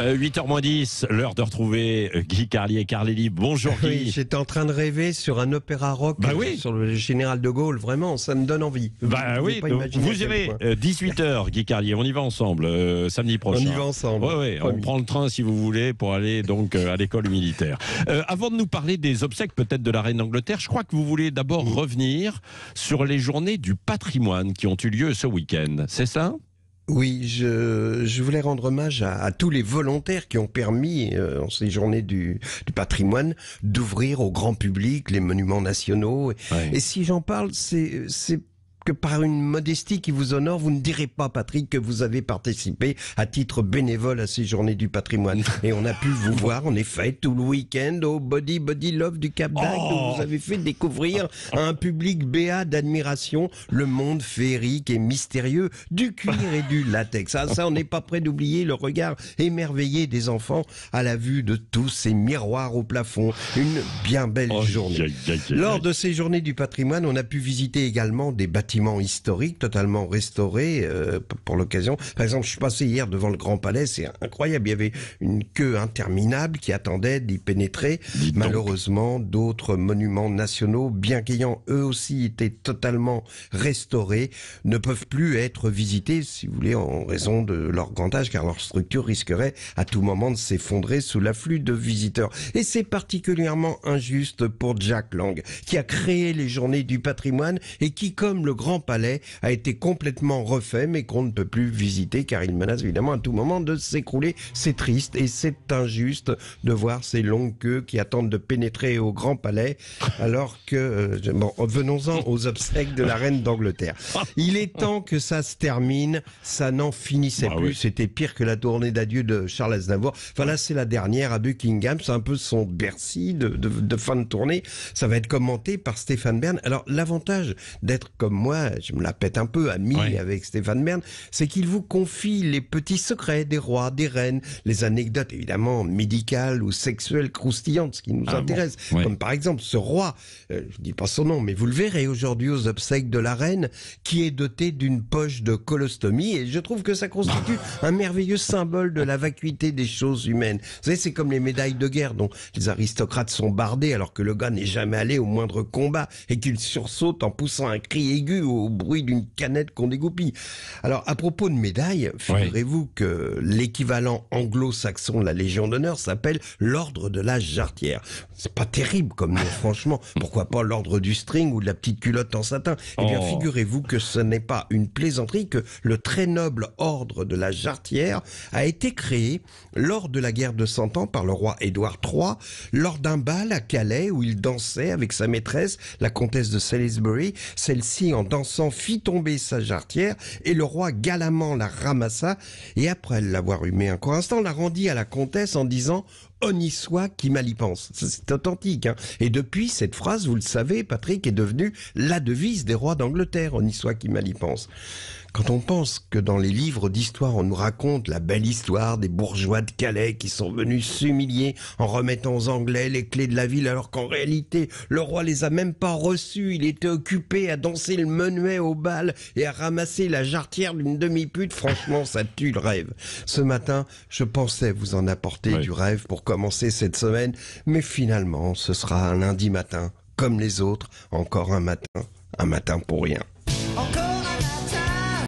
8h moins 10, l'heure de retrouver Guy Carlier. Carlelli, bonjour Guy. Oui, j'étais en train de rêver sur un opéra rock sur le général de Gaulle, vraiment, ça me donne envie. Vous irez 18h Guy Carlier, on y va ensemble samedi prochain. On y va ensemble. On prend le train si vous voulez pour aller donc à l'école militaire. Avant de nous parler des obsèques peut-être de la reine d'Angleterre, je crois que vous voulez d'abord revenir sur les journées du patrimoine qui ont eu lieu ce week-end, c'est ça ? Oui, je voulais rendre hommage à tous les volontaires qui ont permis, en ces journées du patrimoine, d'ouvrir au grand public les monuments nationaux. Ouais. Et si j'en parle, c'est que par une modestie qui vous honore, vous ne direz pas, Patrick, que vous avez participé à titre bénévole à ces journées du patrimoine. Et on a pu vous voir, en effet, tout le week-end au Body Love du Cap d'Agde, où vous avez fait découvrir à un public béat d'admiration le monde féerique et mystérieux du cuir et du latex. Ça, on n'est pas prêt d'oublier le regard émerveillé des enfants à la vue de tous ces miroirs au plafond. Une bien belle journée. Lors de ces journées du patrimoine, on a pu visiter également des bâtiments historiques totalement restaurés pour l'occasion. Par exemple, je suis passé hier devant le Grand Palais, c'est incroyable. Il y avait une queue interminable qui attendait d'y pénétrer. Malheureusement, d'autres monuments nationaux, bien qu'ayant eux aussi été totalement restaurés, ne peuvent plus être visités, si vous voulez, en raison de leur grand âge, car leur structure risquerait à tout moment de s'effondrer sous l'afflux de visiteurs. Et c'est particulièrement injuste pour Jack Lang, qui a créé les journées du patrimoine et qui, comme le Grand Palais, a été complètement refait, mais qu'on ne peut plus visiter car il menace évidemment à tout moment de s'écrouler. C'est triste et c'est injuste de voir ces longues queues qui attendent de pénétrer au Grand Palais, alors que venons-en aux obsèques de la reine d'Angleterre. Il est temps que ça se termine, ça n'en finissait plus. Oui. C'était pire que la tournée d'adieu de Charles Aznavour. Enfin là, c'est la dernière à Buckingham, c'est un peu son Bercy de fin de tournée. Ça va être commenté par Stéphane Bern. Alors l'avantage d'être comme moi, je me la pète un peu, ami avec Stéphane Bern, c'est qu'il vous confie les petits secrets des rois, des reines, les anecdotes évidemment médicales ou sexuelles croustillantes, ce qui nous intéresse. Comme par exemple ce roi, je dis pas son nom, mais vous le verrez aujourd'hui aux obsèques de la reine, qui est doté d'une poche de colostomie, et je trouve que ça constitue un merveilleux symbole de la vacuité des choses humaines. Vous savez, c'est comme les médailles de guerre dont les aristocrates sont bardés alors que le gars n'est jamais allé au moindre combat et qu'il sursaute en poussant un cri aigu au bruit d'une canette qu'on dégoupille. Alors, à propos de médailles, figurez-vous que l'équivalent anglo-saxon de la Légion d'honneur s'appelle l'ordre de la Jarretière. C'est pas terrible comme nom, franchement. Pourquoi pas l'ordre du string ou de la petite culotte en satin? Eh bien, figurez-vous que ce n'est pas une plaisanterie, que le très noble ordre de la Jarretière a été créé lors de la guerre de 100 ans par le roi Édouard III, lors d'un bal à Calais où il dansait avec sa maîtresse, la comtesse de Salisbury. Celle-ci, en dansant, fit tomber sa jarretière et le roi galamment la ramassa et après l'avoir humée un court instant, la rendit à la comtesse en disant « Honni soit qui mal y pense ». C'est authentique, hein. Et depuis, cette phrase, vous le savez, Patrick, est devenue la devise des rois d'Angleterre, « Honni soit qui mal y pense ». Quand on pense que dans les livres d'histoire, on nous raconte la belle histoire des bourgeois de Calais qui sont venus s'humilier en remettant aux Anglais les clés de la ville, alors qu'en réalité, le roi les a même pas reçus. Il était occupé à danser le menuet au bal et à ramasser la jarretière d'une demi-pute. Franchement, ça tue le rêve. Ce matin, je pensais vous en apporter du rêve pour commencer cette semaine, mais finalement, ce sera un lundi matin, comme les autres, encore un matin pour rien.